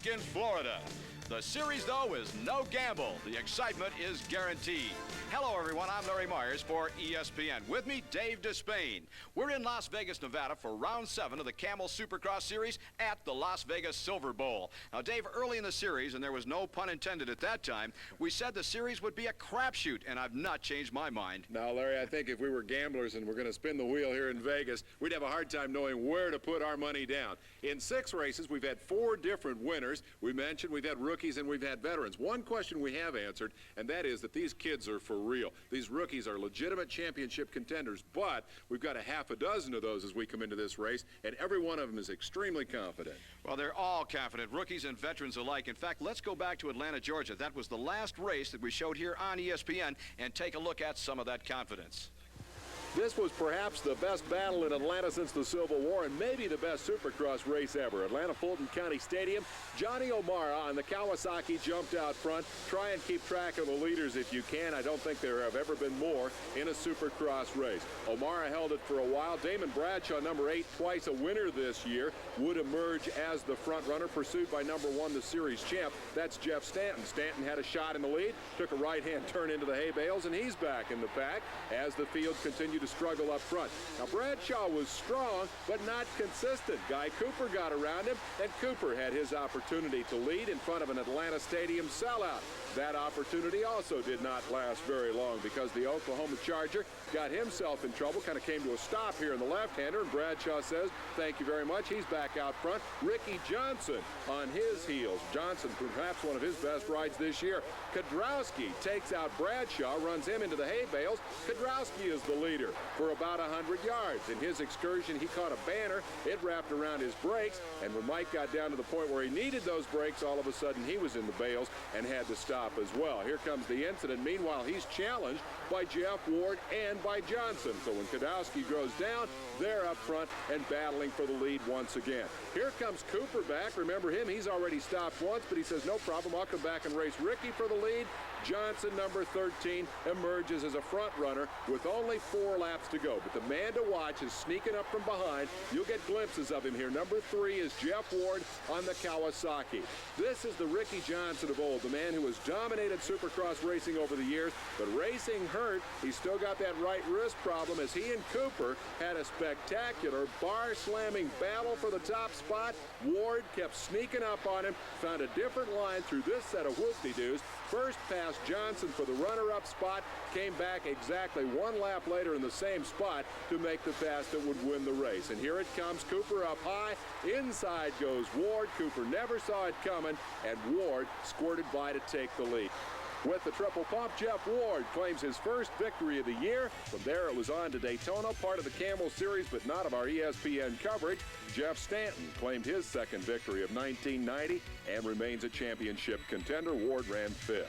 in Florida. The series, though, is no gamble. The excitement is guaranteed. Hello, everyone. I'm Larry Myers for ESPN. With me, Dave Despain. We're in Las Vegas, Nevada for Round 7 of the Camel Supercross Series at the Las Vegas Silver Bowl. Now, Dave, early in the series, and there was no pun intended at that time, we said the series would be a crapshoot, and I've not changed my mind. Now, Larry, I think if we were gamblers and we're going to spin the wheel here in Vegas, we'd have a hard time knowing where to put our money down. In 6 races, we've had 4 different winners. We mentioned we've had rookies and we've had veterans. One question we have answered, and that is that these kids are for real. These rookies are legitimate championship contenders, but we've got a half a dozen of those as we come into this race, and every one of them is extremely confident. Well, they're all confident, rookies and veterans alike. In fact, let's go back to Atlanta, Georgia. That was the last race that we showed here on ESPN, and take a look at some of that confidence. This was perhaps the best battle in Atlanta since the Civil War, and maybe the best Supercross race ever. Atlanta Fulton County Stadium. Johnny O'Mara on the Kawasaki jumped out front. Try and keep track of the leaders if you can. I don't think there have ever been more in a Supercross race. O'Mara held it for a while. Damon Bradshaw, number 8, twice a winner this year, would emerge as the front runner, pursued by number 1, the series champ. That's Jeff Stanton. Stanton had a shot in the lead, took a right-hand turn into the hay bales, and he's back in the pack as the field continued to struggle up front. Now, Bradshaw was strong, but not consistent. Guy Cooper got around him, and Cooper had his opportunity to lead in front of an Atlanta Stadium sellout. That opportunity also did not last very long because the Oklahoma Charger got himself in trouble, kind of came to a stop here in the left-hander, and Bradshaw says, thank you very much. He's back out front. Ricky Johnson on his heels. Johnson, perhaps one of his best rides this year. Kudrowski takes out Bradshaw, runs him into the hay bales. Kudrowski is the leader for about 100 yards. In his excursion, he caught a banner. It wrapped around his brakes, and when Mike got down to the point where he needed those brakes, all of a sudden he was in the bales and had to stop as well. Here comes the incident. Meanwhile, he's challenged by Jeff Ward and by Johnson. So when Kudrowski goes down, they're up front and battling for the lead once again. Here comes Cooper back. Remember him, he's already stopped once, but he says, no problem, I'll come back and race Ricky for the lead. Johnson, number 13, emerges as a front runner with only 4 laps to go. But the man to watch is sneaking up from behind. You'll get glimpses of him here. Number 3 is Jeff Ward on the Kawasaki. This is the Ricky Johnson of old, the man who has dominated Supercross racing over the years, but racing hurt. He's still got that right wrist problem as he and Cooper had a spectacular bar-slamming battle for the top spot. Ward kept sneaking up on him, found a different line through this set of whoop-de-doos. First pass Johnson for the runner-up spot, came back exactly 1 lap later in the same spot to make the pass that would win the race. And here it comes, Cooper up high, inside goes Ward. Cooper never saw it coming, and Ward squirted by to take the lead. With the triple pump, Jeff Ward claims his first victory of the year. From there, it was on to Daytona, part of the Camel Series, but not of our ESPN coverage. Jeff Stanton claimed his second victory of 1990 and remains a championship contender. Ward ran 5th.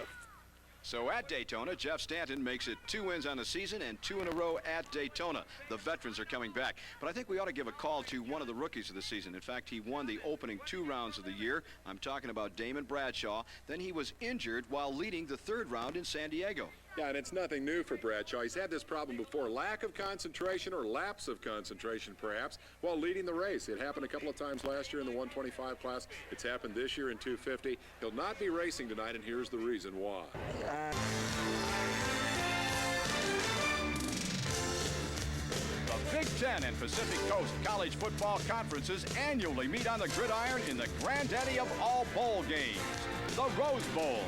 So at Daytona, Jeff Stanton makes it 2 wins on the season and 2 in a row at Daytona. The veterans are coming back. But I think we ought to give a call to one of the rookies of the season. In fact, he won the opening 2 rounds of the year. I'm talking about Damon Bradshaw. Then he was injured while leading the 3rd round in San Diego. Yeah, and it's nothing new for Bradshaw. He's had this problem before, lack of concentration or lapse of concentration, perhaps, while leading the race. It happened a couple of times last year in the 125 class. It's happened this year in 250. He'll not be racing tonight, and here's the reason why. The Big Ten and Pacific Coast College Football Conferences annually meet on the gridiron in the granddaddy of all bowl games, the Rose Bowl.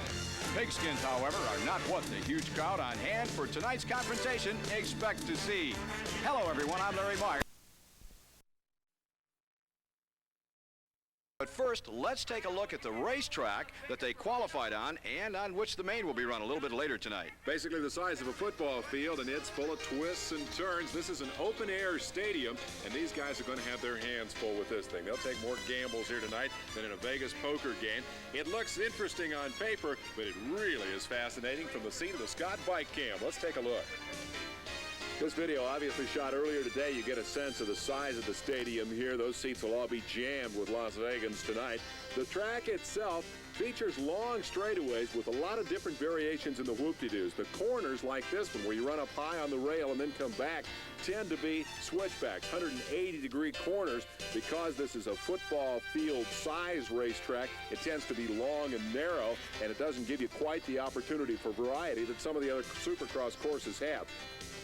Pigskins, however, are not what the huge crowd on hand for tonight's confrontation expects to see. Hello, everyone. I'm Larry Myers. But first, let's take a look at the racetrack that they qualified on and on which the main will be run a little bit later tonight. Basically the size of a football field, and it's full of twists and turns. This is an open-air stadium, and these guys are going to have their hands full with this thing. They'll take more gambles here tonight than in a Vegas poker game. It looks interesting on paper, but it really is fascinating from the seat of the Scott Bike Cam. Let's take a look. This video obviously shot earlier today. You get a sense of the size of the stadium here. Those seats will all be jammed with Las Vegans tonight. The track itself features long straightaways with a lot of different variations in the whoop-de-doos. The corners like this one, where you run up high on the rail and then come back, tend to be switchbacks, 180-degree corners. Because this is a football field size racetrack, it tends to be long and narrow, and it doesn't give you quite the opportunity for variety that some of the other Supercross courses have.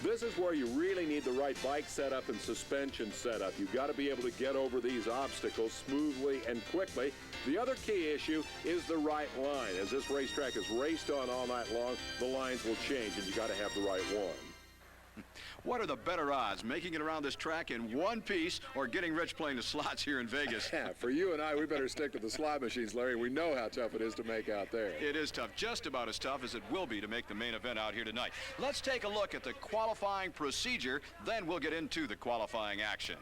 This is where you really need the right bike setup and suspension setup. You've got to be able to get over these obstacles smoothly and quickly. The other key issue is the right line. As this racetrack is raced on all night long, the lines will change, and you got to have the right one. What are the better odds, making it around this track in one piece or getting rich playing the slots here in Vegas? Yeah, for you and I, we better stick to the slot machines, Larry. We know how tough it is to make out there. It is tough, just about as tough as it will be to make the main event out here tonight. Let's take a look at the qualifying procedure, then we'll get into the qualifying action.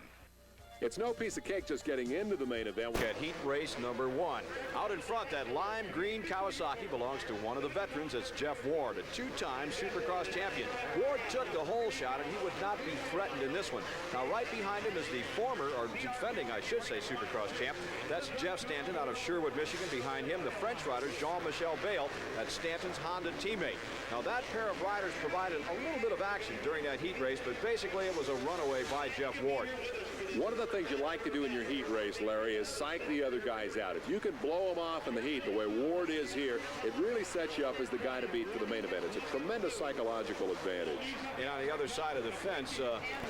It's no piece of cake just getting into the main event. At heat race number 1. Out in front, that lime green Kawasaki belongs to one of the veterans. It's Jeff Ward, a two-time Supercross champion. Ward took the whole shot, and he would not be threatened in this one. Now, right behind him is the former, or defending, I should say, Supercross champ. That's Jeff Stanton out of Sherwood, Michigan. Behind him, the French rider, Jean-Michel Bale. That's Stanton's Honda teammate. Now, that pair of riders provided a little bit of action during that heat race, but basically it was a runaway by Jeff Ward. One of the things you like to do in your heat race, Larry, is psych the other guys out. If you can blow them off in the heat the way Ward is here, it really sets you up as the guy to beat for the main event. It's a tremendous psychological advantage. And on the other side of the fence,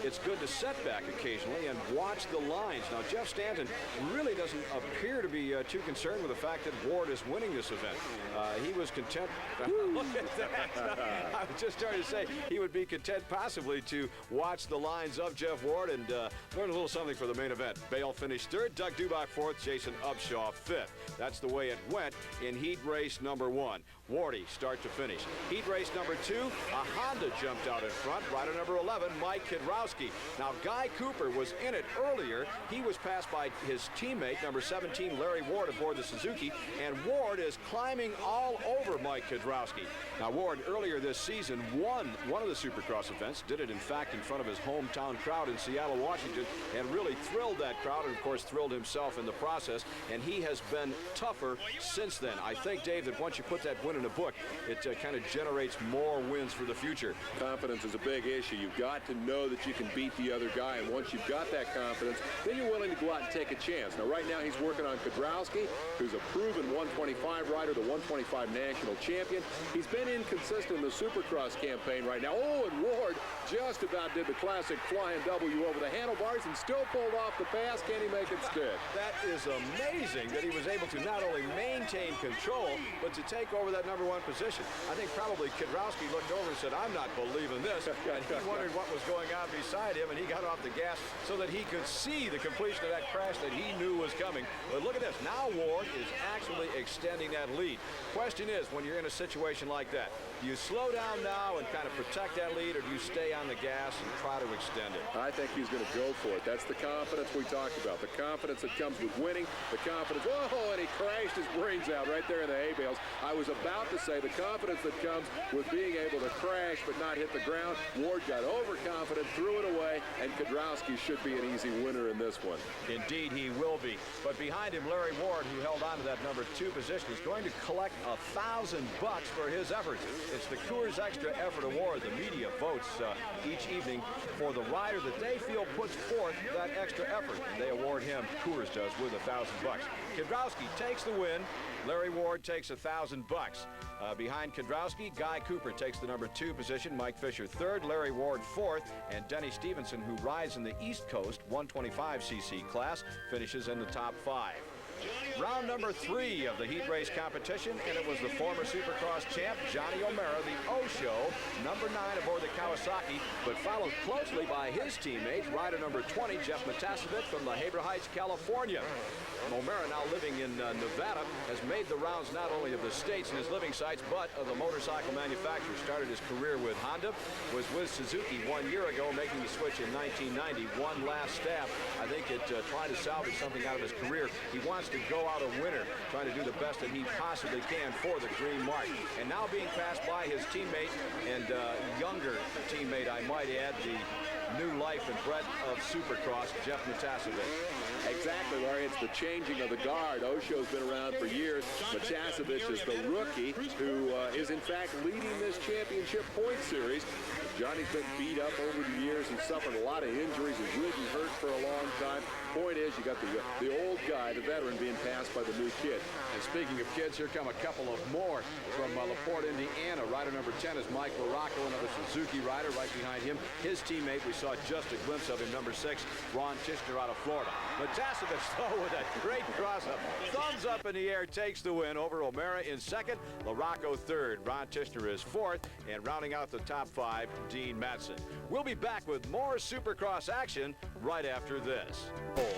it's good to set back occasionally and watch the lines. Now, Jeff Stanton really doesn't appear to be too concerned with the fact that Ward is winning this event. He was content. Look at that. I was just starting to say he would be content possibly to watch the lines of Jeff Ward and learn a little something for the main event. Bale finished 3rd, Doug Dubach 4th, Jason Upshaw 5th. That's the way it went in heat race number 1. Wardy start to finish. Heat race number 2, a Honda jumped out in front. Rider number 11, Mike Kidrowski. Now, Guy Cooper was in it earlier. He was passed by his teammate, number 17, Larry Ward, aboard the Suzuki, and Ward is climbing all over Mike Kidrowski. Now, Ward earlier this season won one of the Supercross events, did it in fact in front of his hometown crowd in Seattle, Washington, and really thrilled that crowd, and of course thrilled himself in the process, and he has been tougher since then. I think, Dave, that once you put that win in a book, it kind of generates more wins for the future. Confidence is a big issue. You've got to know that you can beat the other guy, and once you've got that confidence, then you're willing to go out and take a chance. Now, right now, he's working on Kidrowski, who's a proven 125 rider, the 125 national champion. He's been inconsistent in the Supercross campaign right now. Oh, and Ward just about did the classic flying W over the handlebars and still pulled off the pass. Can he make it stick? That is amazing that he was able to not only maintain control, but to take over that number 1 position. I think probably Kidrowski looked over and said, I'm not believing this. And he wondered what was going on beside him, and he got off the gas so that he could see the completion of that crash that he knew was coming. But look at this. Now Ward is actually extending that lead. Question is, when you're in a situation like that, do you slow down now and kind of protect that lead, or do you stay on the gas and try to extend it? I think he's going to go for it. That's the confidence we talked about. The confidence that comes with winning. The confidence, oh, and he crashed his brains out right there in the hay bales. I was about to say the confidence that comes with being able to crash but not hit the ground. Ward got overconfident, threw it away, and Kidrowski should be an easy winner in this one. Indeed, he will be. But behind him, Larry Ward, who held on to that number 2 position, is going to collect $1,000 for his efforts. It's the Coors Extra Effort Award. The media votes each evening for the rider that they feel puts forth that extra effort. They award him, Coors does, with $1,000. Kidrowski takes the win. Larry Ward takes $1,000. Behind Kidrowski, Guy Cooper takes the number 2 position, Mike Fisher 3rd, Larry Ward 4th, and Denny Stevenson, who rides in the East Coast 125cc class, finishes in the top 5. Round number 3 of the heat race competition, and it was the former Supercross champ, Johnny O'Mara, the O-Show, number 9 aboard the Kawasaki, but followed closely by his teammate, rider number 20, Jeff Matasovic from La Habra Heights, California. O'Mara, now living in Nevada, has made the rounds not only of the states and his living sites, but of the motorcycle manufacturers. Started his career with Honda, was with Suzuki 1 year ago, making the switch in 1990. One last stab, I think, at trying to salvage something out of his career. He wants to go out a winner, trying to do the best that he possibly can for the green mark. And now being passed by his teammate and younger teammate, I might add, the new life and breath of Supercross, Jeff Matasovic. Exactly, Larry. It's the changing of the guard. Osho's been around for years. Matasovic is the rookie who is, in fact, leading this championship point series. Johnny's been beat up over the years. He's suffered a lot of injuries. He's ridden hurt for a long time. Point is, you got the old guy, the veteran, being passed by the new kid. And speaking of kids, here come a couple of more from LaPorte, Indiana. Rider number 10 is Mike LaRocco, another Suzuki rider. Right behind him, his teammate, we saw just a glimpse of him, number 6, Ron Tishner out of Florida. Matasovic, though, with a great cross-up. Thumbs up in the air, takes the win over O'Mara in second, LaRocco third. Ron Tishner is fourth, and rounding out the top 5, Dean Matson. We'll be back with more Supercross action right after this.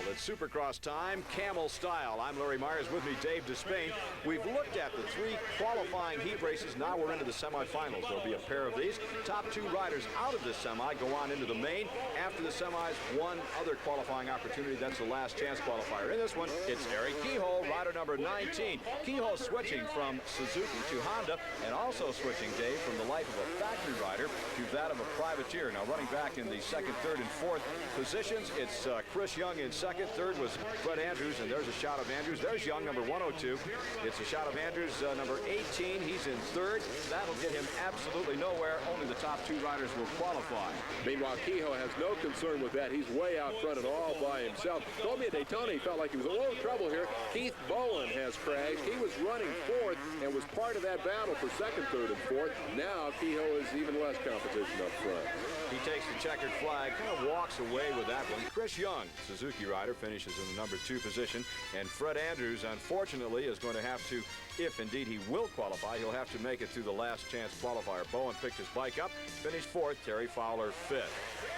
It's Supercross time, camel style. I'm Larry Myers, with me Dave Despain. We've looked at the 3 qualifying heat races. Now we're into the semifinals. There'll be a pair of these. Top 2 riders out of this semi go on into the main. After the semis, one other qualifying opportunity. That's the last chance qualifier. In this one, it's Eric Kehoe, rider number 19. Kehoe switching from Suzuki to Honda, and also switching, Dave, from the life of a factory rider to that of a privateer. Now running back in the second, third, and fourth positions, it's Chris Young in second. Third was Fred Andrews, and there's a shot of Andrews. There's Young, number 102. It's a shot of Andrews, number 18. He's in third. That'll get him absolutely nowhere. Only the top 2 riders will qualify. Meanwhile, Kehoe has no concern with that. He's way out front and all by himself. Told me at Daytona he felt like he was a little trouble here. Keith Bowen has crashed. He was running fourth and was part of that battle for second, third, and fourth. Now Kehoe is even less competition up front. He takes the checkered flag, kind of walks away with that one. Chris Young, Suzuki rider, finishes in the number 2 position. And Fred Andrews, unfortunately, is going to have to, if indeed he will qualify, he'll have to make it through the last chance qualifier. Bowen picked his bike up, finished 4th, Terry Fowler 5th.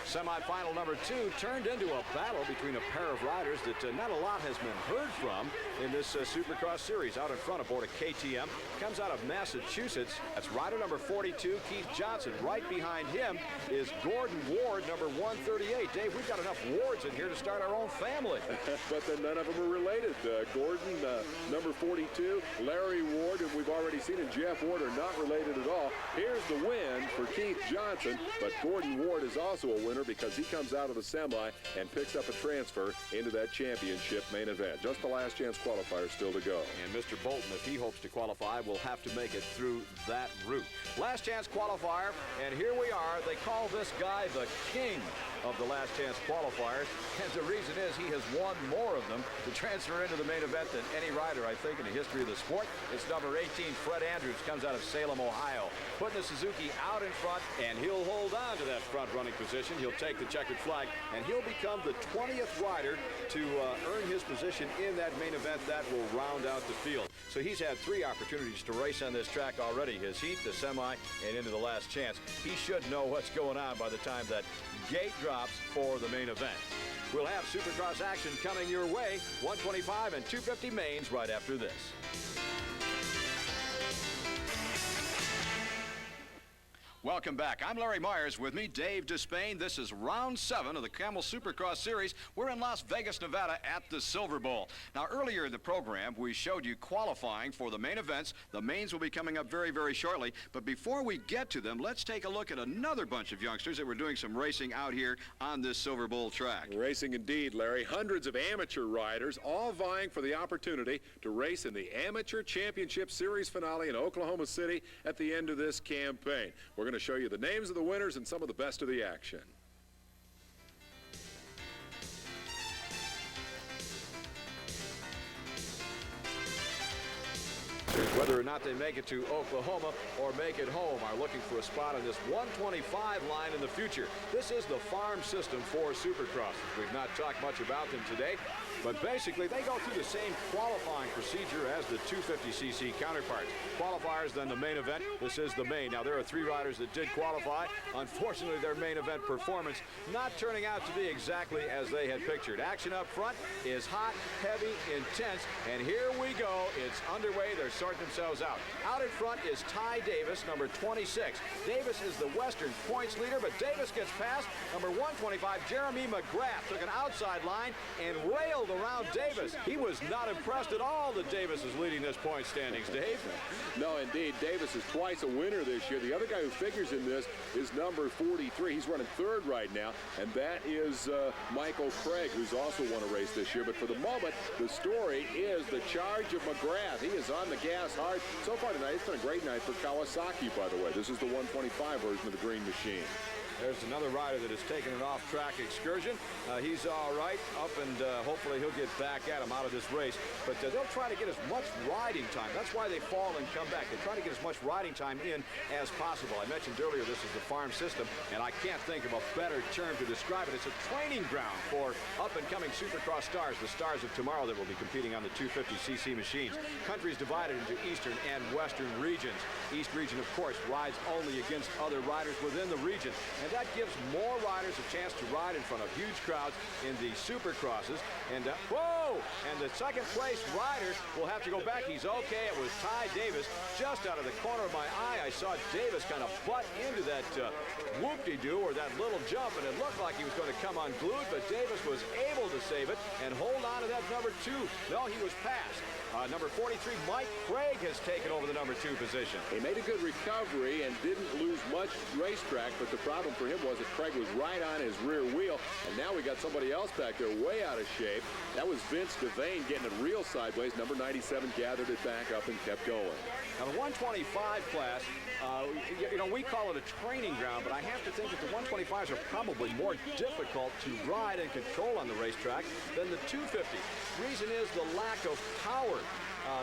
Semi-final number 2 turned into a battle between a pair of riders that not a lot has been heard from in this Supercross series. Out in front aboard a KTM, comes out of Massachusetts. That's rider number 42, Keith Johnson. Right behind him is Gordon Ward, number 138. Dave, we've got enough Wards in here to start our own family. But then none of them are related. Gordon, number 42, Larry Ward, who we've already seen, and Jeff Ward are not related at all. Here's the win for Keith Johnson, but Gordon Ward is also a winner because he comes out of the semi and picks up a transfer into that championship main event. Just the last chance qualifier still to go. And Mr. Bolton, if he hopes to qualify, will have to make it through that route. Last chance qualifier, and here we are. They call this guy the king of the last chance qualifiers, and the reason is he has won more of them to transfer into the main event than any rider, I think, in the history of the sport. It's number 18, Fred Andrews, comes out of Salem, Ohio, putting the Suzuki out in front, and he'll hold on to that front running position. He'll take the checkered flag, and he'll become the 20th rider to earn his position in that main event. That will round out the field. So he's had 3 opportunities to race on this track already: his heat, the semi, and into the last chance. He should know what's going on by the time that gate drops for the main event. We'll have Supercross action coming your way, 125 and 250 mains right after this. Welcome back. I'm Larry Myers, with me Dave Despain. This is round 7 of the Camel Supercross Series. We're in Las Vegas, Nevada at the Silver Bowl. Now, earlier in the program, we showed you qualifying for the main events. The mains will be coming up very, very shortly. But before we get to them, let's take a look at another bunch of youngsters that were doing some racing out here on this Silver Bowl track. Racing indeed, Larry. Hundreds of amateur riders, all vying for the opportunity to race in the Amateur Championship Series finale in Oklahoma City at the end of this campaign. We're going to show you the names of the winners and some of the best of the action. Whether or not they make it to Oklahoma or make it home, are looking for a spot on this 125 line in the future. This is the farm system for Supercrosses. We've not talked much about them today. But basically, they go through the same qualifying procedure as the 250cc counterparts. Qualifiers, then the main event. This is the main. Now, there are 3 riders that did qualify. Unfortunately, their main event performance not turning out to be exactly as they had pictured. Action up front is hot, heavy, intense, and here we go. It's underway. They're sorting themselves out. Out in front is Ty Davis, number 26. Davis is the Western points leader, but Davis gets past number 125. Jeremy McGrath took an outside line and railed around Davis. He was not impressed at all that Davis is leading this point standings, Dave. No, indeed. Davis is twice a winner this year. The other guy who figures in this is number 43. He's running 3rd right now, and that is Michael Craig, who's also won a race this year. But for the moment, the story is the charge of McGrath. He is on the gas hard. So far tonight, it's been a great night for Kawasaki, by the way. This is the 125 version of the Green Machine. There's another rider that has taken an off-track excursion. He's all right, up, and hopefully he'll get back at him out of this race. But they'll try to get as much riding time. That's why they fall and come back. They try to get as much riding time in as possible. I mentioned earlier this is the farm system, and I can't think of a better term to describe it. It's a training ground for up-and-coming Supercross stars, the stars of tomorrow that will be competing on the 250cc machines. Countries divided into eastern and western regions. East region, of course, rides only against other riders within the region. And that gives more riders a chance to ride in front of huge crowds in the Supercrosses. And, whoa! And the second place rider will have to go back. He's okay. It was Ty Davis. Just out of the corner of my eye, I saw Davis kind of butt into that whoop-de-doo, or that little jump, and it looked like he was going to come unglued, but Davis was able to save it and hold on to that number 2. No, he was passed. Number 43, Mike Craig, has taken over the number 2 position. He made a good recovery and didn't lose much racetrack, but the problem for him was that Craig was right on his rear wheel, and now we got somebody else back there way out of shape. That was Vince Devane getting it real sideways. Number 97 gathered it back up and kept going. Now, the 125 class, you know, we call it a training ground, but I have to think that the 125s are probably more difficult to ride and control on the racetrack than the 250. Reason is the lack of power.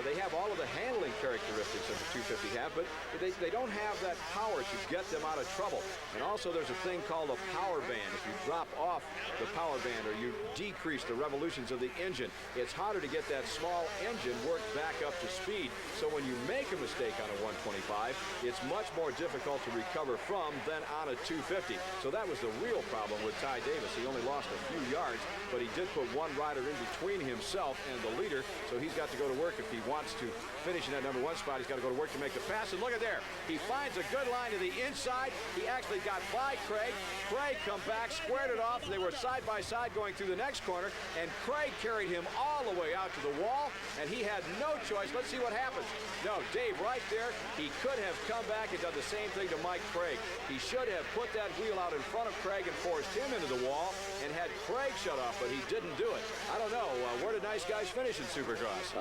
They have all of the handling characteristics that the 250 have, but they don't have that power to get them out of trouble. And also there's a thing called a power band. If you drop off the power band or you decrease the revolutions of the engine, it's harder to get that small engine worked back up to speed. So when you make a mistake on a 125, it's much more difficult to recover from than on a 250. So that was the real problem with Ty Davis. He only lost a few yards, but he did put one rider in between himself and the leader, so he's got to go to work. If he wants to finish in that number 1 spot, he's got to go to work to make the pass. And look at there. He finds a good line to the inside. He actually got by Craig. Craig come back, squared it off. They were side by side going through the next corner, and Craig carried him all the way out to the wall, and he had no choice. Let's see what happens. No, Dave, right there, he could have come back and done the same thing to Mike Craig. He should have put that wheel out in front of Craig and forced him into the wall and had Craig shut off, but he didn't do it. I don't know. Where did nice guys finish in Supercross?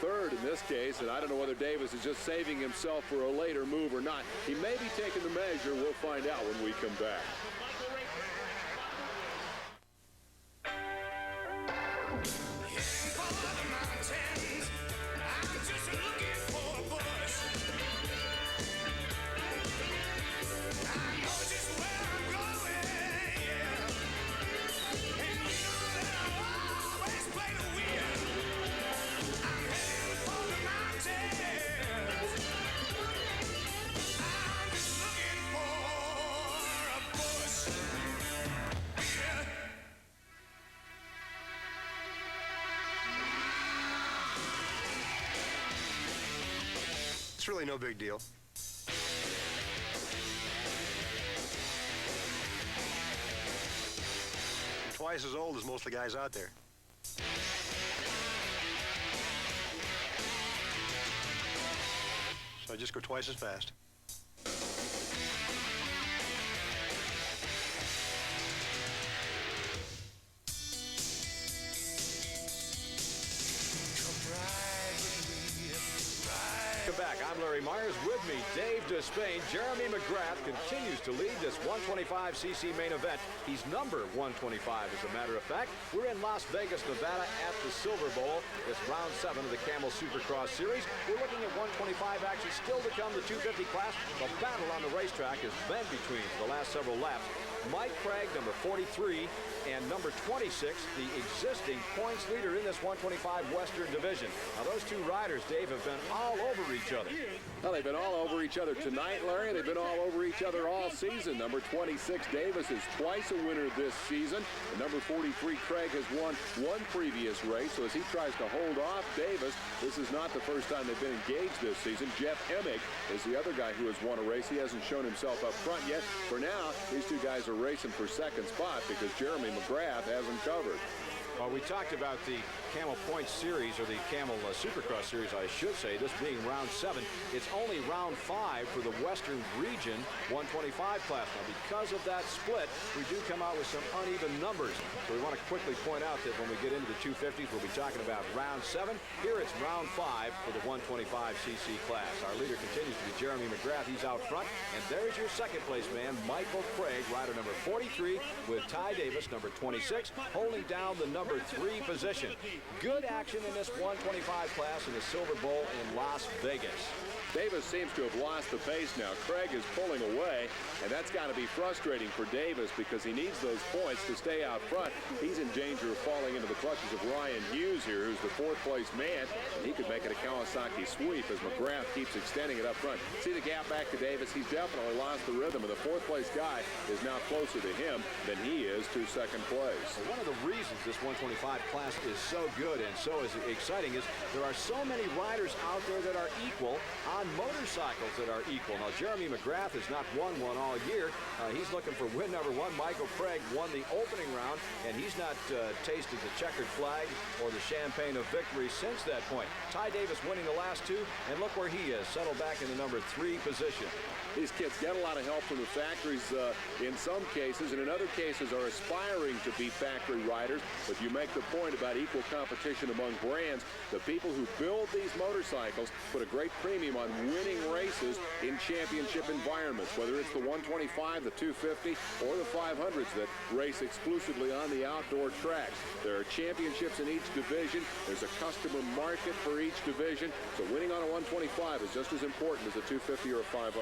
3rd in this case, and I don't know whether Davis is just saving himself for a later move or not. He may be taking the measure. We'll find out when we come back. It's really no big deal. I'm twice as old as most of the guys out there. So I just go twice as fast. Back. I'm Larry Myers. With me, Dave Despain. Jeremy McGrath continues to lead this 125cc main event. He's number 125, as a matter of fact. We're in Las Vegas, Nevada at the Silver Bowl. It's round 7 of the Camel Supercross Series. We're looking at 125 action still to come. The 250 class. The battle on the racetrack has been between the last several laps. Mike Craig, number 43, and number 26, the existing points leader in this 125 Western Division. Now, those two riders, Dave, have been all over each other. Well, they've been all over each other tonight, Larry. They've been all over each other all season. Number 26, Davis, is twice a winner this season. And number 43, Craig, has won one previous race. So as he tries to hold off Davis, this is not the first time they've been engaged this season. Jeff Emig is the other guy who has won a race. He hasn't shown himself up front yet. For now, these two guys are racing for second spot because Jeremy McGrath hasn't covered. Well, we talked about the Camel Point Series, or the Camel Supercross Series, I should say, this being round 7. It's only round 5 for the Western Region 125 class. Now, because of that split, we do come out with some uneven numbers. So we want to quickly point out that when we get into the 250s, we'll be talking about round 7. Here it's round 5 for the 125cc class. Our leader continues to be Jeremy McGrath. He's out front. And there's your second place man, Michael Craig, rider number 43, with Ty Davis, number 26, holding down the number 3 position. Good action in this 125 class in the Silver Bowl in Las Vegas. Davis seems to have lost the pace now. Craig is pulling away, and that's got to be frustrating for Davis because he needs those points to stay out front. He's in danger of falling into the clutches of Ryan Hughes here, who's the 4th place man, and he could make it a Kawasaki sweep as McGrath keeps extending it up front. See the gap back to Davis? He's definitely lost the rhythm, and the 4th place guy is now closer to him than he is to second place. Well, one of the reasons this 125 class is so good and so is exciting is there are so many riders out there that are equal on motorcycles that are equal. Now, Jeremy McGrath has not won one all year. He's looking for win number 1. Michael Craig won the opening round, and he's not tasted the checkered flag or the champagne of victory since that point. Ty Davis winning the last 2, and look where he is, settled back in the number 3 position. These kids get a lot of help from the factories in some cases, and in other cases are aspiring to be factory riders. But you make the point about equal competition among brands. The people who build these motorcycles put a great premium on winning races in championship environments, whether it's the 125, the 250, or the 500s that race exclusively on the outdoor tracks. There are championships in each division. There's a customer market for each division. So winning on a 125 is just as important as a 250 or a 500.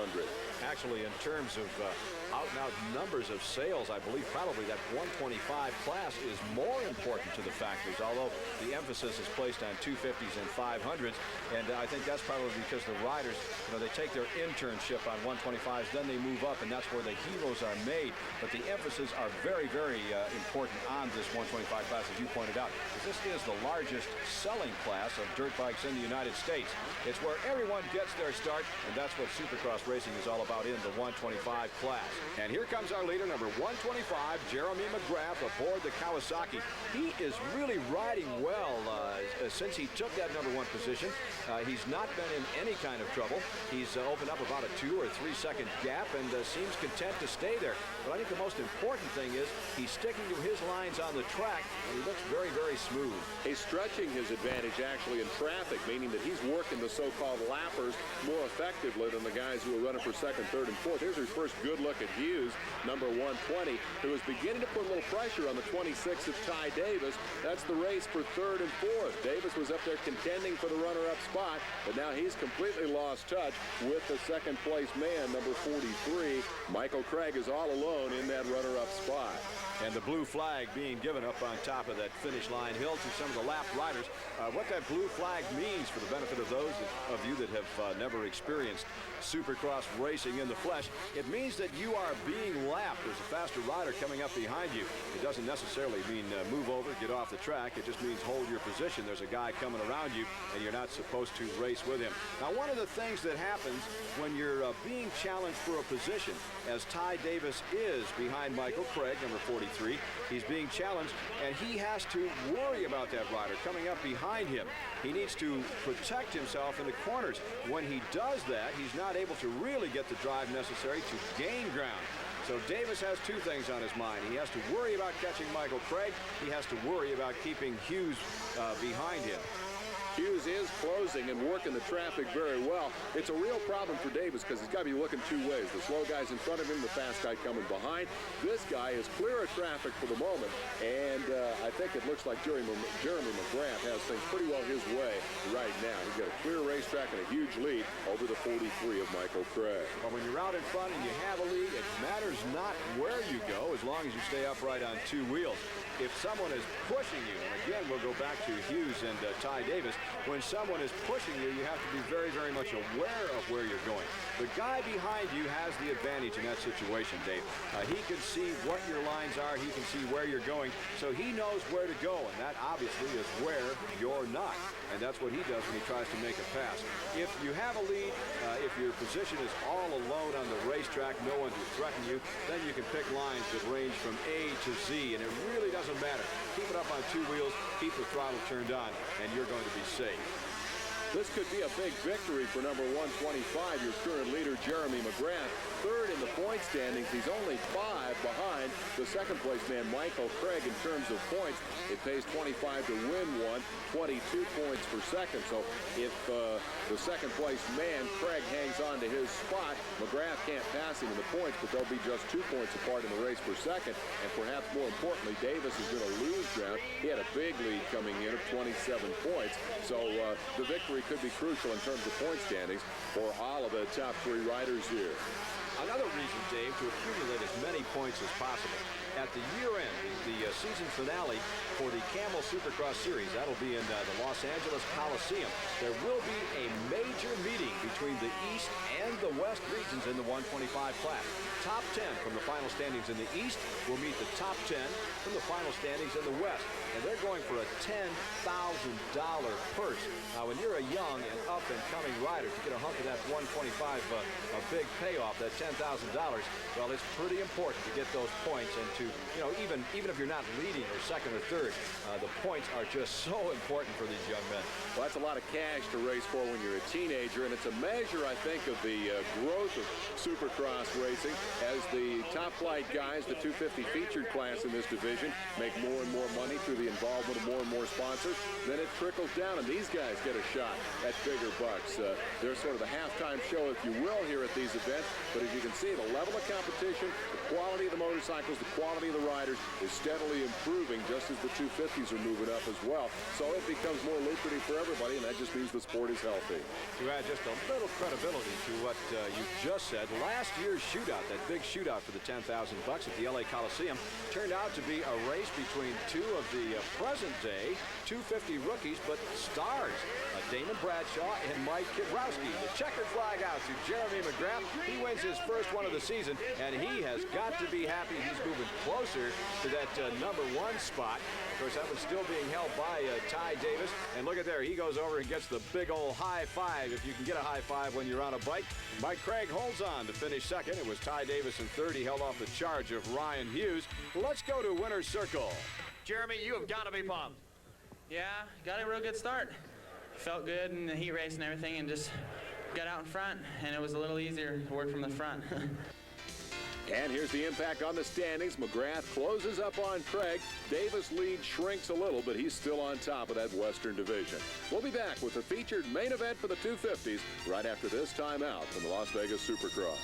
Actually, in terms of out-and-out numbers of sales, I believe probably that 125 class is more important to the factories, although the emphasis is placed on 250s and 500s. And I think that's probably because the riders, they take their internship on 125s, then they move up, and that's where the heroes are made. But the emphasis are very, very important on this 125 class, as you pointed out, because this is the largest selling class of dirt bikes in the United States. It's where everyone gets their start, and that's what Supercross racing is all about in the 125 class. And here comes our leader, number 125, Jeremy McGrath, aboard the Kawasaki. He is really riding well since he took that number 1 position. He's not been in any kind of trouble. He's opened up about a 2 or 3 second gap and seems content to stay there. But I think the most important thing is he's sticking to his lines on the track, and he looks very, very smooth. He's stretching his advantage actually in traffic, meaning that he's working the so-called lappers more effectively than the guys who are running for 2nd, 3rd, and 4th. Here's our first good look at Hughes, number 120, who is beginning to put a little pressure on the 26 of Ty Davis. That's the race for 3rd and 4th. Davis was up there contending for the runner-up spot, but now he's completely lost touch with the 2nd place man, number 43. Michael Craig is all alone in that runner-up spot. And the blue flag being given up on top of that finish line hill to some of the lapped riders. What that blue flag means for the benefit of those of you that have never experienced Supercross racing in the flesh, it means that you are being lapped. There's a faster rider coming up behind you. It doesn't necessarily mean move over, get off the track. It just means hold your position. There's a guy coming around you, and you're not supposed to race with him. Now, one of the things that happens when you're being challenged for a position, as Ty Davis is behind Michael Craig, number 43, he's being challenged, and he has to worry about that rider coming up behind him. He needs to protect himself in the corners. When he does that, he's not able to really get the drive necessary to gain ground. So Davis has 2 things on his mind. He has to worry about catching Michael Craig. He has to worry about keeping Hughes behind him. Hughes is closing and working the traffic very well. It's a real problem for Davis because he's got to be looking two ways. The slow guy's in front of him, the fast guy coming behind. This guy is clear of traffic for the moment, and I think it looks like Jeremy McGrath has things pretty well his way right now. He's got a clear racetrack and a huge lead over the 43 of Michael Craig. But when you're out in front and you have a lead, it matters not where you go as long as you stay upright on two wheels. If someone is pushing you, and again, we'll go back to Hughes and Ty Davis, when someone is pushing you, you have to be very, very much aware of where you're going. The guy behind you has the advantage in that situation, Dave. He can see what your lines are. He can see where you're going, so he knows where to go, and that obviously is where you're not. And that's what he does when he tries to make a pass. If you have a lead, if your position is all alone on the racetrack, no one to threaten you, then you can pick lines that range from A to Z, and it really doesn't matter. Keep it up on two wheels, keep the throttle turned on, and you're going to be safe. This could be a big victory for number 125, your current leader, Jeremy McGrath. Third in the point standings. He's only 5 behind the second place man, Michael Craig, in terms of points. It pays 25 to win one, 22 points for second. So if the second place man, Craig, hangs on to his spot, McGrath can't pass him in the points, but they'll be just 2 points apart in the race for second. And perhaps more importantly, Davis is going to lose ground. He had a big lead coming in of 27 points. So the victory could be crucial in terms of point standings for all of the top 3 riders here. Another reason, Dave, to accumulate as many points as possible. At the year end, the season finale for the Camel Supercross Series, that'll be in the Los Angeles Coliseum. There will be a major meeting between the East and the West regions in the 125 class. Top 10 from the final standings in the East will meet the top 10 from the final standings in the West. And they're going for a $10,000 purse. Now, when you're a young and up-and-coming rider, to get a hunk of that 125, a big payoff, that $10,000, well, it's pretty important to get those points and to, you know, even if you're not leading or second or third, the points are just so important for these young men. Well, that's a lot of cash to race for when you're a teenager, and it's a measure, I think, of the growth of Supercross racing as the top flight guys, the 250 featured class in this division, make more and more money through the involvement of more and more sponsors. Then it trickles down, and these guys get a shot at bigger bucks. They're sort of the halftime show, if you will, here at these events. But as you can see, the level of competition, the quality of the motorcycles, the quality of the riders is steadily improving, just as the 250s are moving up as well. So it becomes more lucrative for everybody, and that just means the sport is healthy. To add just a little credibility to what you just said, last year's shootout, that big shootout for the $10,000 at the LA Coliseum, turned out to be a race between 2 of the present-day 250 rookies, but stars, Damon Bradshaw and Mike Kidrowski. The checkered flag out to Jeremy McGrath. He wins his first one of the season, and he has got to be happy. He's moving closer to that number 1 spot. Of course, that was still being held by Ty Davis. And look at there, he goes over and gets the big old high five, if you can get a high five when you're on a bike. Mike Craig holds on to finish second. It was Ty Davis in third. He held off the charge of Ryan Hughes. Let's go to winner's circle. Jeremy, you have got to be pumped. Yeah, got a real good start. Felt good in the heat race and everything, and just got out in front, and it was a little easier to work from the front. And here's the impact on the standings. McGrath closes up on Craig. Davis' lead shrinks a little, but he's still on top of that Western Division. We'll be back with the featured main event for the 250s right after this timeout from the Las Vegas Supercross.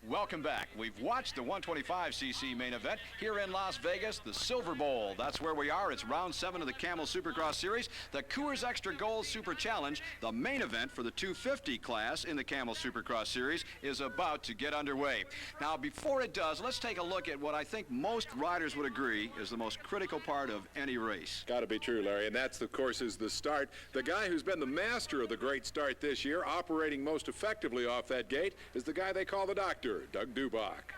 Welcome back. We've watched the 125cc main event here in Las Vegas, the Silver Bowl. That's where we are. It's round 7 of the Camel Supercross Series. The Coors Extra Gold Super Challenge, the main event for the 250 class in the Camel Supercross Series, is about to get underway. Now, before it does, let's take a look at what I think most riders would agree is the most critical part of any race. Got to be true, Larry, and that's, of course, is the start. The guy who's been the master of the great start this year, operating most effectively off that gate, is the guy they call the doctor, Doug Dubach.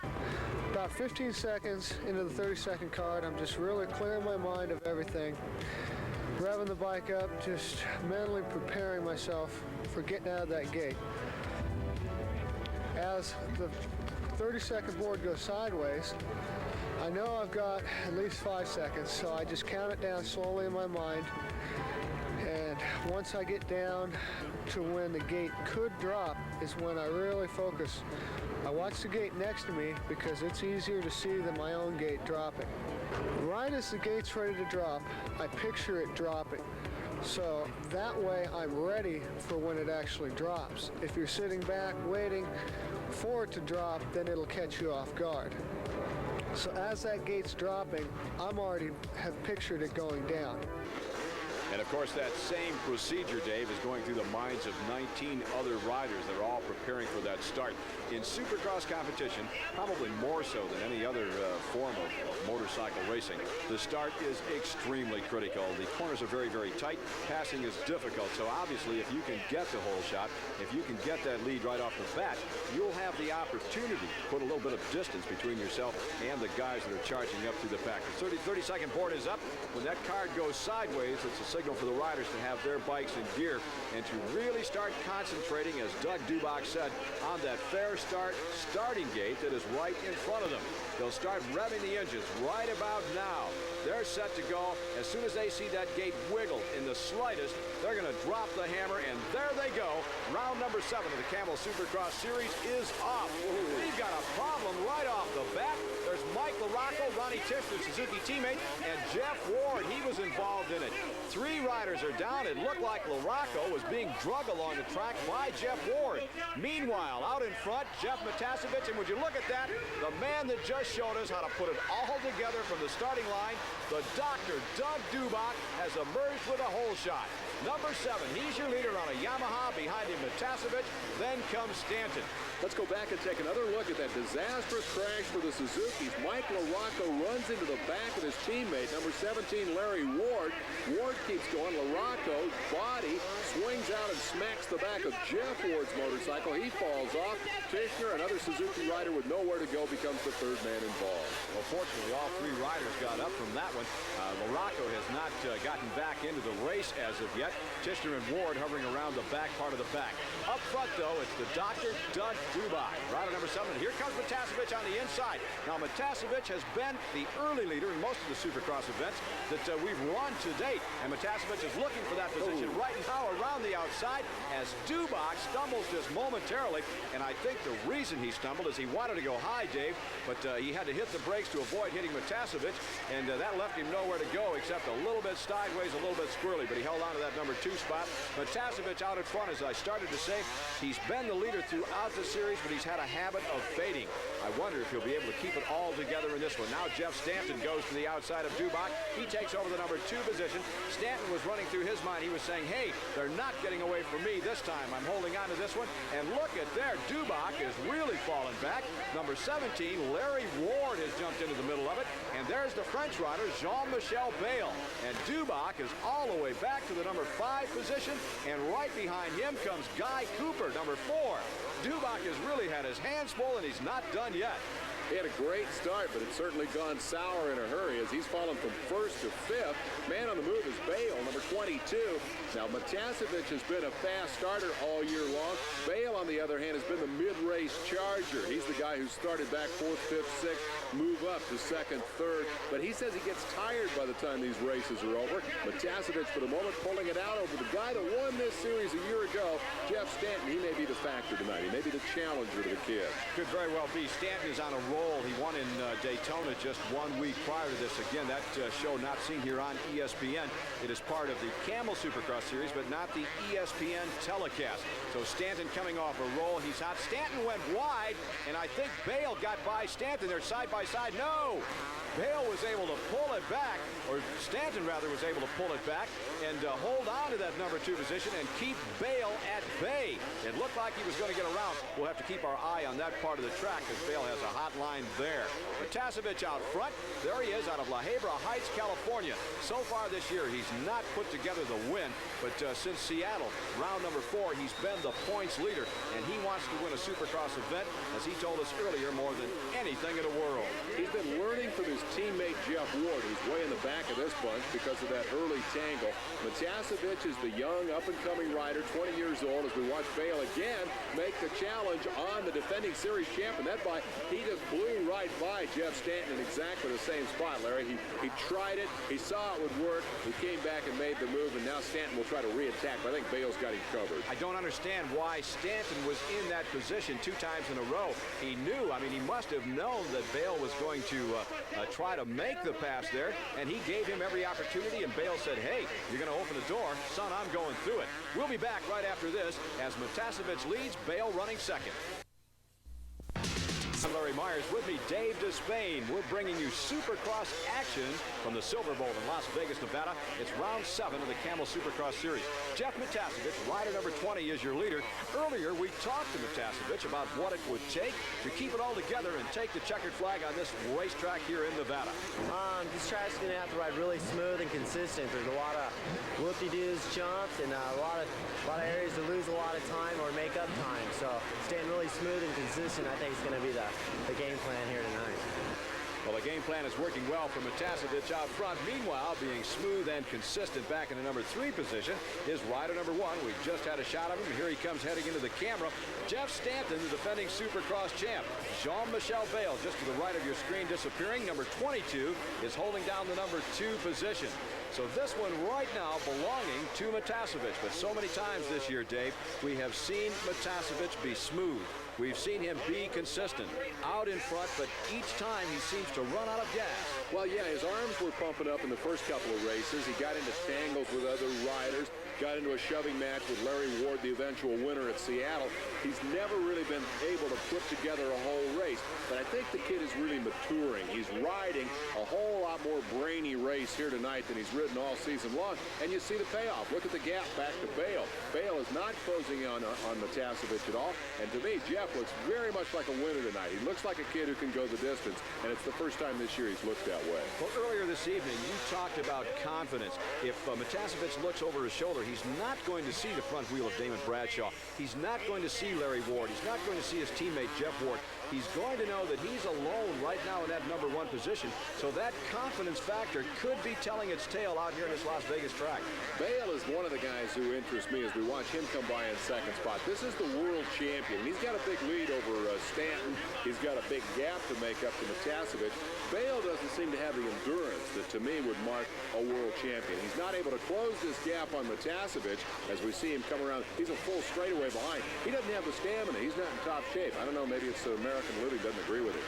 About 15 seconds into the 30-second card, I'm just really clearing my mind of everything. Revving the bike up, just mentally preparing myself for getting out of that gate. As the 30-second board goes sideways, I know I've got at least 5 seconds, so I just count it down slowly in my mind. And once I get down to when the gate could drop is when I really focus. I watch the gate next to me because it's easier to see than my own gate dropping. Right as the gate's ready to drop, I picture it dropping. So that way I'm ready for when it actually drops. If you're sitting back waiting for it to drop, then it'll catch you off guard. So as that gate's dropping, I'm already have pictured it going down. And, of course, that same procedure, Dave, is going through the minds of 19 other riders that are all preparing for that start. In Supercross competition, probably more so than any other form of motorcycle racing, the start is extremely critical. The corners are very, very tight. Passing is difficult. So, obviously, if you can get the hole shot, if you can get that lead right off the bat, you'll have the opportunity to put a little bit of distance between yourself and the guys that are charging up through the pack. The 30-second board is up. When that card goes sideways, it's a signal for the riders to have their bikes in gear and to really start concentrating, as Doug Dubach said, on that fair start starting gate that is right in front of them. They'll start revving the engines right about now. They're set to go. As soon as they see that gate wiggle in the slightest, they're going to drop the hammer, and there they go. Round number 7 of the Camel Supercross Series is off. We've got a problem right off the bat. There's Mike LaRocco, Ronnie Tischler's Suzuki teammate, and Jeff Ward. He was involved in it. 3 riders are down. It looked like LaRocco was being drugged along the track by Jeff Ward. Meanwhile, out in front, Jeff Matasevich, and would you look at that, the man that just showed us how to put it all together from the starting line, the Dr. Doug Dubach, has emerged with a hole shot. Number 7, he's your leader on a Yamaha. Behind him, Matasevich. Then comes Stanton. Let's go back and take another look at that disastrous crash for the Suzukis. Mike LaRocco runs into the back of his teammate, number 17, Larry Ward. Ward keeps going. LaRocco's body swings out and smacks the back of Jeff Ward's motorcycle. He falls off. Tischler, another Suzuki rider with nowhere to go, becomes the 3rd man involved. Well, fortunately, all 3 riders got up from that one. LaRocco has not gotten back into the race as of yet. Tischler and Ward hovering around the back part of the pack. Up front, though, it's the Dr. Doug Dubach. Rider number 7. Here comes Matasevich on the inside. Now, Matasevich has been the early leader in most of the Supercross events that we've run to date. And Matasevich is looking for that position right now around the outside as Dubach stumbles just momentarily. And I think the reason he stumbled is he wanted to go high, Dave, but he had to hit the brakes to avoid hitting Matasevich, and that left him nowhere to go except a little bit sideways, a little bit squirrely, but he held on to that number 2 spot. Matasevich out in front, as I started to say. He's been the leader throughout the series, but he's had a habit of fading. I wonder if he'll be able to keep it all together in this one. Now Jeff Stanton goes to the outside of Dubach. He takes over the number 2 position. Stanton was running through his mind. He was saying, hey, they're not getting away from me this time. I'm holding on to this one. And look at there. Dubach is really falling back. Number 17, Larry Ward, has jumped into the middle of it. And there's the French rider, Jean-Michel Bayle. And Dubach is all the way back to the number 5 position. And right behind him comes Guy Cooper, number 4. Dubach has really had his hands full, and he's not done yet. He had a great start, but it's certainly gone sour in a hurry as he's fallen from 1st to 5th. Man on the move is Bayle, number 22. Now, Matasevich has been a fast starter all year long. Bayle, on the other hand, has been the mid-race charger. He's the guy who started back 4th, 5th, 6th, move up to 2nd, 3rd. But he says he gets tired by the time these races are over. Matasevich, for the moment, pulling it out over the guy that won this series a year ago, Jeff Stanton. He may be the factor tonight. He may be the challenger to the kid. Could very well be. Stanton is on a roll. He won in Daytona just 1 week prior to this. Again, that show not seen here on ESPN. It is part of the Camel Supercross Series, but not the ESPN telecast. So Stanton coming off a roll. He's hot. Stanton went wide, and I think Bayle got by Stanton. They're side by side. No! Bayle was able to pull it back, or Stanton rather was able to pull it back and hold on to that number 2 position and keep Bayle at bay. It looked like he was going to get around. We'll have to keep our eye on that part of the track as Bayle has a hot line there. Matasevich out front. There he is out of La Habra Heights, California. So far this year, he's not put together the win, but since Seattle, round number 4, he's been the points leader, and he wants to win a Supercross event, as he told us earlier, more than anything in the world. He's been learning from his teammate Jeff Ward, who's way in the back of this bunch because of that early tangle. Matasevich is the young, up-and-coming rider, 20 years old, as we watch Bayle again make the challenge on the defending series champion. That bike, he just blew blew right by Jeff Stanton in exactly the same spot, Larry. He tried it. He saw it would work. He came back and made the move, and now Stanton will try to re-attack. But I think Bale's got him covered. I don't understand why Stanton was in that position 2 times in a row. He knew, I mean, he must have known that Bale was going to try to make the pass there, and he gave him every opportunity, and Bale said, hey, you're going to open the door. Son, I'm going through it. We'll be back right after this as Motacevich leads, Bale running second. I'm Larry Myers. With me, Dave Despain. We're bringing you Supercross action from the Silver Bowl in Las Vegas, Nevada. It's round 7 of the Camel Supercross Series. Jeff Motacevich, rider number 20, is your leader. Earlier, we talked to Motacevich about what it would take to keep it all together and take the checkered flag on this racetrack here in Nevada. This track's going to have to ride really smooth and consistent. There's a lot of whoop-de-doos, jumps, and a lot of areas to lose a lot of time or make up time. So staying really smooth and consistent, I think, is going to be the game plan here tonight. Well, the game plan is working well for Motacevich out front. Meanwhile, being smooth and consistent back in the number 3 position is rider number 1. We just had a shot of him. Here he comes heading into the camera. Jeff Stanton, the defending Supercross champ. Jean-Michel Bale, just to the right of your screen, disappearing. Number 22 is holding down the number 2 position. So this one right now belonging to Motacevich. But so many times this year, Dave, we have seen Motacevich be smooth. We've seen him be consistent, out in front, but each time he seems to run out of gas. Well, yeah, his arms were pumping up in the first couple of races. He got into tangles with other riders, got into a shoving match with Larry Ward, the eventual winner at Seattle. He's never really been able to put together a whole race, but I think the kid is really maturing. He's riding a whole lot more brainy race here tonight than he's ridden all season long, and you see the payoff. Look at the gap back to Bale. Bale is not closing on Motacevich at all, and to me, Jeff looks very much like a winner tonight. He looks like a kid who can go the distance, and it's the first time this year he's looked that way. Well, earlier this evening, you talked about confidence. If Motacevich looks over his shoulder, he's not going to see the front wheel of Damon Bradshaw. He's not going to see Larry Ward. He's not going to see his teammate Jeff Ward. He's going to know that he's alone right now in that number 1 position. So that confidence factor could be telling its tale out here in this Las Vegas track. Bale is one of the guys who interests me as we watch him come by in second spot. This is the world champion. He's got a big lead over Stanton. He's got a big gap to make up to Motacevich. Bale doesn't seem to have the endurance that to me would mark a world champion. He's not able to close this gap on Motacevich as we see him come around. He's a full straightaway behind. He doesn't have the stamina. He's not in top shape. I don't know, maybe it's the American living doesn't agree with it.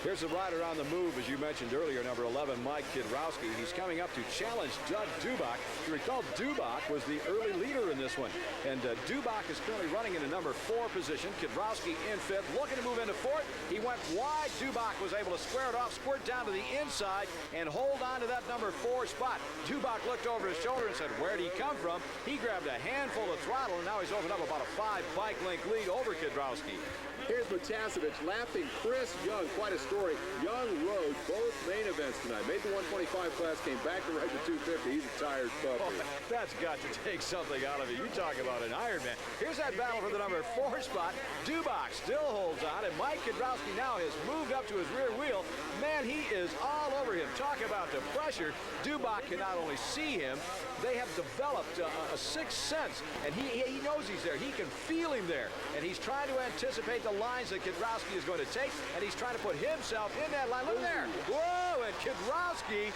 Here's the rider on the move, as you mentioned earlier, number 11, Mike Kidrowski. He's coming up to challenge Doug Dubach. You recall Dubach was the early leader in this one. And Dubach is currently running in the number 4 position. Kidrowski in 5th, looking to move into 4th. He went wide. Dubach was able to square it off, squirt down to the inside, and hold on to that number 4 spot. Dubach looked over his shoulder and said, where did he come from? He grabbed a handful of throttle, and now he's opened up about a 5-bike length lead over Kidrowski. Here's Motacevich lapping Chris Young. Quite a story. Young rode both main events tonight. Made the 125 class, came back to ride the 250. He's a tired puppy. Oh, that's got to take something out of it. You talk about an Ironman. Here's that battle for the number 4 spot. Dubach still holds on, and Mike Kidrowski now has moved up to his rear wheel. Man, he is all over him. Talk about the pressure. Dubach can not only see him, they have developed a sixth sense, and he knows he's there. He can feel him there, and he's trying to anticipate the lines that Kidrowski is going to take, and he's trying to put himself in that line. Look there. Whoa, and Kidrowski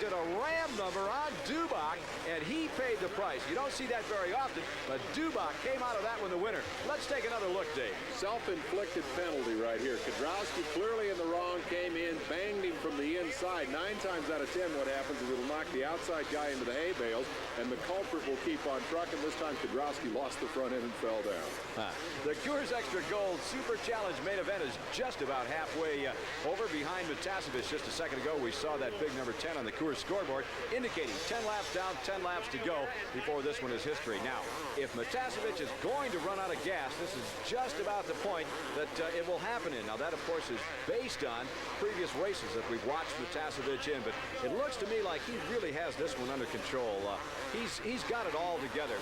did a ram number on Dubach, and he paid the price. You don't see that very often, but Dubach came out of that one the winner. Let's take another look, Dave. Self-inflicted penalty right here. Kidrowski clearly in the wrong, came in, banged him from the inside. 9 times out of 10 what happens is it'll knock the outside guy into the hay bales, and the culprit will keep on trucking. This time Kidrowski lost the front end and fell down. The Coors Extra Gold Super Challenge main event is just about halfway over behind Motacevich. Just a second ago, we saw that big number 10 on the Coors scoreboard, indicating 10 laps down, 10 laps to go before this one is history. Now, if Motacevich is going to run out of gas, this is just about the point that it will happen in. Now, that, of course, is based on previous races that we've watched Motacevich in, but it looks to me like he really has this one under control. He's got it all together.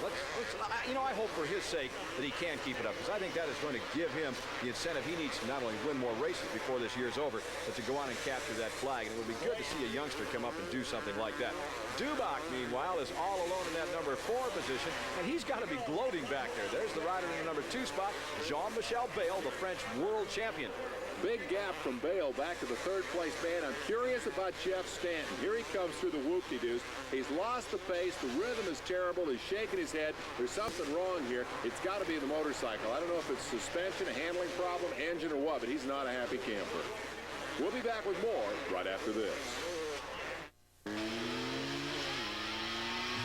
I hope for his sake that he can keep it up, because I think that is going to give him the incentive he needs to not only win more races before this year's over, but to go on and capture that flag. And it would be good to see a youngster come up and do something like that. Dubach, meanwhile, is all alone in that number 4 position, and he's got to be gloating back there. There's the rider in the number 2 spot, Jean-Michel Bale, the French world champion. Big gap from Bale back to the third-place man. I'm curious about Jeff Stanton. Here he comes through the whoop-de-doos. He's lost the pace. The rhythm is terrible. He's shaking his head. There's something wrong here. It's got to be the motorcycle. I don't know if it's suspension, a handling problem, engine, or what, but he's not a happy camper. We'll be back with more right after this.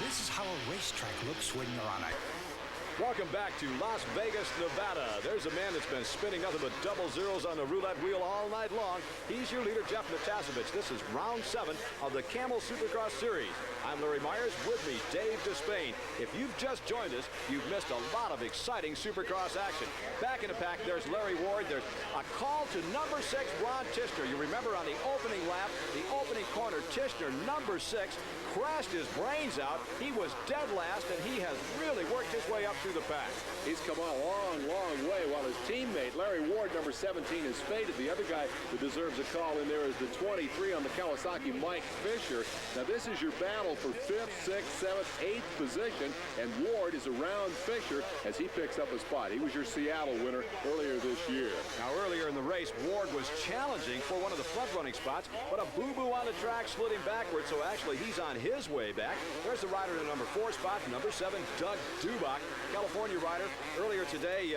This is how a racetrack looks when you're on it. Welcome back to Las Vegas, Nevada. There's a man that's been spinning nothing but double zeros on the roulette wheel all night long. He's your leader, Jeff Matasevich. This is round 7 of the Camel Supercross Series. I'm Larry Myers. With me, Dave Despain. If you've just joined us, you've missed a lot of exciting Supercross action. Back in the pack, there's Larry Ward. There's a call to number 6, Ron Tischner. You remember on the opening lap, the opening corner, Tischner, number 6, crashed his brains out. He was dead last, and he has really worked his way up through the pack. He's come a long, long way, while his teammate, Larry Ward, number 17, is faded. The other guy that deserves a call in there is the 23 on the Kawasaki, Mike Fisher. Now, this is your battle for 5th, 6th, 7th, 8th position, and Ward is around Fisher as he picks up a spot. He was your Seattle winner earlier this year. Now, earlier in the race, Ward was challenging for one of the front-running spots, but a boo-boo on the track slid him backwards, so actually he's on his way back. There's the rider in the number 4 spot, number 7, Doug Dubach, California rider. Earlier today,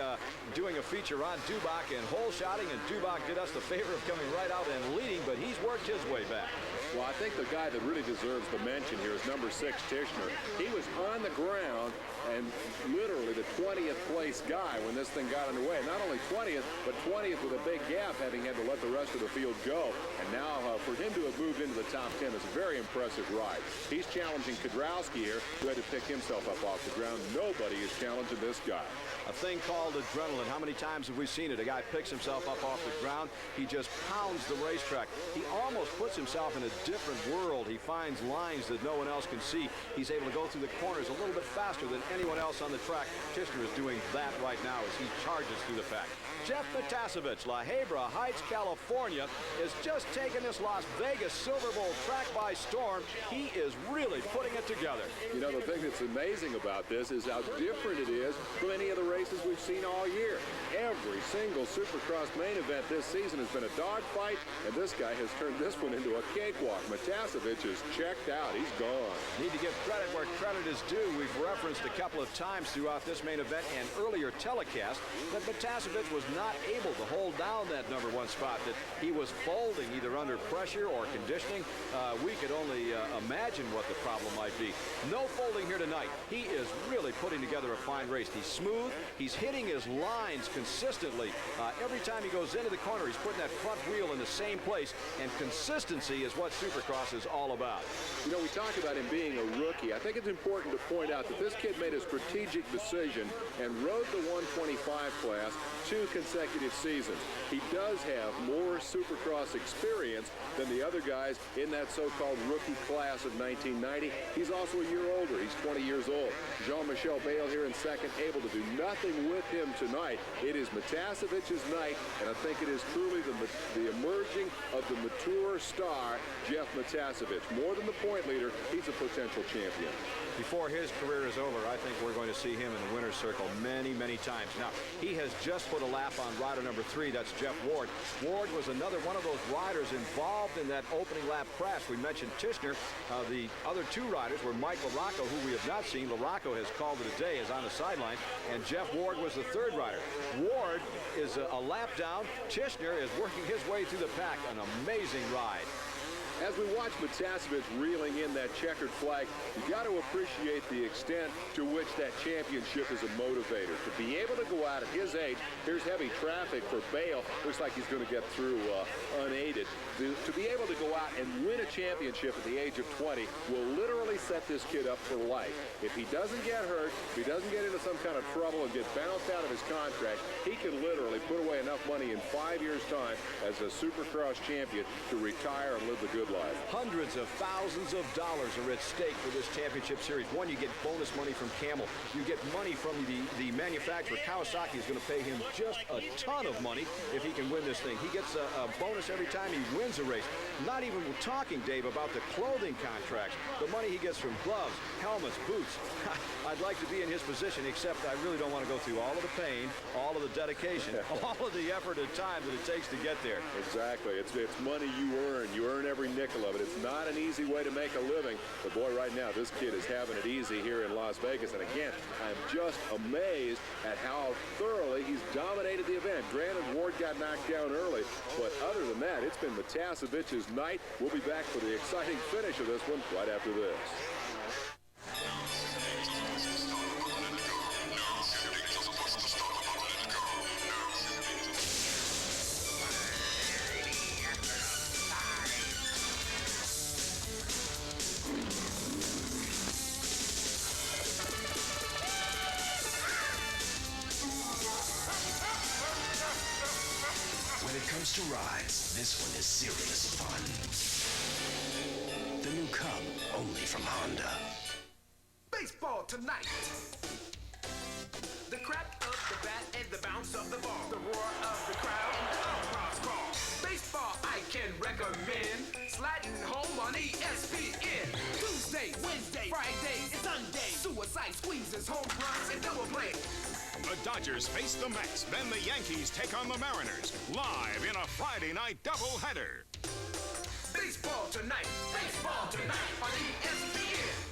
doing a feature on Dubach and hole shotting, and Dubach did us the favor of coming right out and leading, but he's worked his way back. Well, I think the guy that really deserves the mention here is number 6, Tischner. He was on the ground and literally the 20th place guy when this thing got underway. Not only 20th, but 20th with a big gap, having had to let the rest of the field go. And now for him to have moved into the top 10 is a very impressive ride. He's challenging Kudrowski here, who had to pick himself up off the ground. Nobody is challenging this guy. A thing called adrenaline. How many times have we seen it? A guy picks himself up off the ground. He just pounds the racetrack. He almost puts himself in a different world. He finds lines that no one else can see. He's able to go through the corners a little bit faster than anyone else on the track. Tischner is doing that right now as he charges through the pack. Jeff Matasevich, La Hebra Heights, California, is just taking this Las Vegas Silver Bowl track by storm. He is really putting it together. You know, the thing that's amazing about this is how different it is from any of the races we've seen all year. Every single Supercross main event this season has been a dogfight, and this guy has turned this one into a cakewalk. Matasevich is checked out. He's gone. Need to give credit where credit is due. We've referenced a couple of times throughout this main event and earlier telecast that Matasevich was not able to hold down that number 1 spot, that he was folding either under pressure or conditioning. We could only imagine what the problem might be. No folding here tonight. He is really putting together a fine race. He's smooth. He's hitting his lines consistently. Every time he goes into the corner, he's putting that front wheel in the same place, and consistency is what Supercross is all about. You know, we talk about him being a rookie. I think it's important to point out that this kid made a strategic decision and rode the 125 class 2 consecutive seasons. He does have more Supercross experience than the other guys in that so-called rookie class of 1990. He's also a year older. He's 20 years old. Jean-Michel Bale here in second, able to do nothing with him tonight. It is Matasevich's night, and I think it is truly the emerging of the mature star, Jeff Matasevich. More than the point leader, he's a potential champion. Before his career is over, I think we're going to see him in the winner's circle many, many times. Now, he has just put a lap on rider number 3. That's Jeff Ward. Ward was another one of those riders involved in that opening lap crash. We mentioned Tischner. The other 2 riders were Mike LaRocco, who we have not seen. LaRocco has called it a day, is on the sideline. And Jeff Ward was the 3rd rider. Ward is a lap down. Tischner is working his way through the pack. An amazing ride. As we watch Matasevich reeling in that checkered flag, you got to appreciate the extent to which that championship is a motivator. To be able to go out at his age, here's heavy traffic for Bale. Looks like he's going to get through unaided. To be able to go out and win a championship at the age of 20 will literally set this kid up for life. If he doesn't get hurt, if he doesn't get into some kind of trouble and get bounced out of his contract, he could literally put away enough money in 5 years' time as a Supercross champion to retire and live the good good life. Hundreds of thousands of dollars are at stake for this championship series. One, you get bonus money from Camel. You get money from the manufacturer. Kawasaki is going to pay him just a ton of money if he can win this thing. He gets a bonus every time he wins a race. Not even talking, Dave, about the clothing contracts, the money he gets from gloves, helmets, boots. I'd like to be in his position, except I really don't want to go through all of the pain, all of the dedication, all of the effort and time that it takes to get there. Exactly. It's money you earn. You earn every nickel of it. It's not an easy way to make a living. But boy, right now, this kid is having it easy here in Las Vegas. And again, I'm just amazed at how thoroughly he's dominated the event. Granted, Ward got knocked down early, but other than that, it's been Matasevich's night. We'll be back for the exciting finish of this one right after this. When it comes to rides, this one is serious fun. The new Cub, only from Honda. Baseball tonight. The crack of the bat and the bounce of the ball. The roar of the crowd and the umpires call. Baseball I can recommend. Sliding home on ESPN. Tuesday, Wednesday, Friday, and Sunday. Suicide squeezes, home runs, and double play. The Dodgers face the Mets, then the Yankees take on the Mariners, live in a Friday night doubleheader. Baseball tonight on ESPN.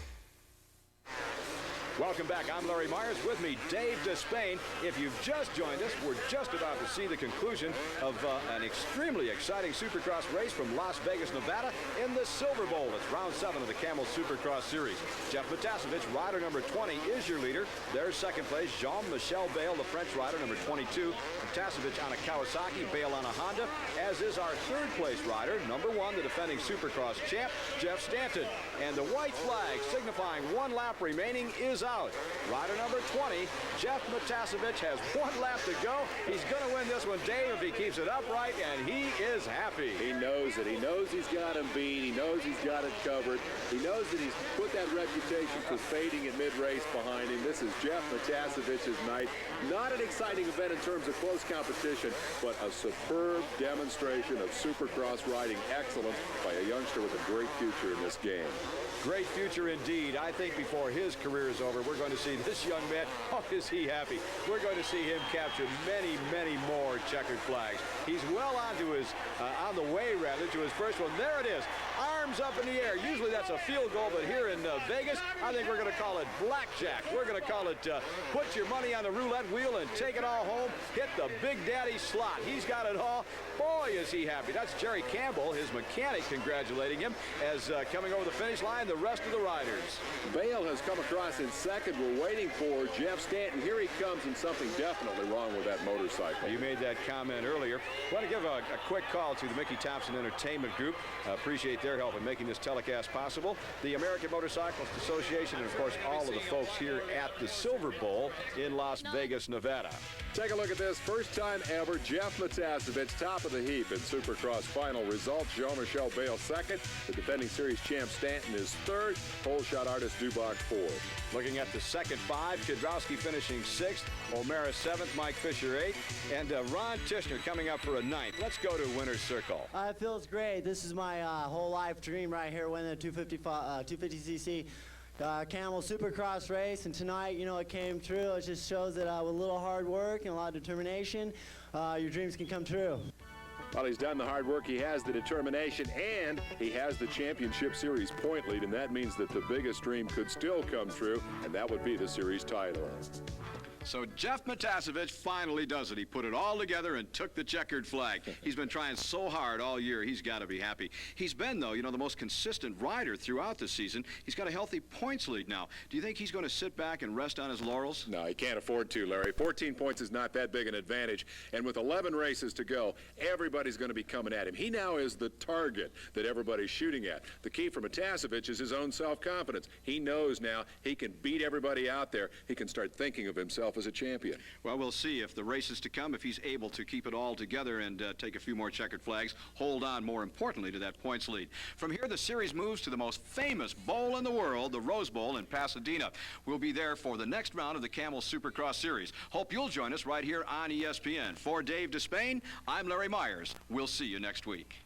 Welcome back. I'm Larry Myers. With me, Dave Despain. If you've just joined us, we're just about to see the conclusion of an extremely exciting Supercross race from Las Vegas, Nevada in the Silver Bowl. It's round 7 of the Camel Supercross Series. Jeff Matasevich, rider number 20, is your leader. There's second place, Jean-Michel Bale, the French rider, number 22. Matasevich on a Kawasaki, Bale on a Honda, as is our third place rider, number 1, the defending Supercross champ, Jeff Stanton. And the white flag signifying 1 lap remaining is out. Rider number 20, Jeff Matasevich, has 1 lap to go. He's going to win this one, Dave, if he keeps it upright, and he is happy. He knows it. He knows he's got him beat. He knows he's got it covered. He knows that he's put that reputation for fading in mid-race behind him. This is Jeff Matasevich's night. Not an exciting event in terms of close competition, but a superb demonstration of Supercross riding excellence by a youngster with a great future in this game. Great future indeed. I think before his career is over, we're going to see this young man, oh, is he happy. We're going to see him capture many, many more checkered flags. He's well on the way to his first one. There it is. Arms up in the air. Usually that's a field goal, but here in Vegas, I think we're going to call it blackjack. We're going to call it put your money on the roulette wheel and take it all home. Hit the Big Daddy slot. He's got it all. Boy, is he happy. That's Jerry Campbell, his mechanic, congratulating him as coming over the finish line, the rest of the riders. Bale has come across in second. We're waiting for Jeff Stanton. Here he comes, and something definitely wrong with that motorcycle. You made that comment earlier. I want to give a quick call to the Mickey Thompson Entertainment Group. Appreciate their help in making this telecast possible. The American Motorcyclist Association, and of course all of the folks here at the Silver Bowl in Las Vegas, Nevada. Take a look at this. First time ever, Jeff Matasevich top of the heap in Supercross final results. Jean-Michel Bale second. The defending series champ Stanton is third. Pole shot artist Dubach fourth. Looking at the second 5, Kudrowski finishing 6th, O'Mara 7th, Mike Fisher 8th, and Ron Tishner coming up for a 9th. Let's go to winner's circle. It feels great. This is my whole life dream right here, winning the 250cc Camel Supercross race, and tonight, you know, it came true. It just shows that with a little hard work and a lot of determination, your dreams can come true. Well, he's done the hard work, he has the determination, and he has the championship series point lead, and that means that the biggest dream could still come true, and that would be the series title. So Jeff Matasevich finally does it. He put it all together and took the checkered flag. He's been trying so hard all year. He's got to be happy. He's been, though, you know, the most consistent rider throughout the season. He's got a healthy points lead now. Do you think he's going to sit back and rest on his laurels? No, he can't afford to, Larry. 14 points is not that big an advantage. And with 11 races to go, everybody's going to be coming at him. He now is the target that everybody's shooting at. The key for Matasevich is his own self-confidence. He knows now he can beat everybody out there. He can start thinking of himself off as a champion. Well, we'll see if the races to come, if he's able to keep it all together and take a few more checkered flags, hold on, more importantly, to that points lead. From here, the series moves to the most famous bowl in the world, the Rose Bowl in Pasadena. We'll be there for the next round of the Camel Supercross Series. Hope you'll join us right here on ESPN. For Dave Despain, I'm Larry Myers. We'll see you next week.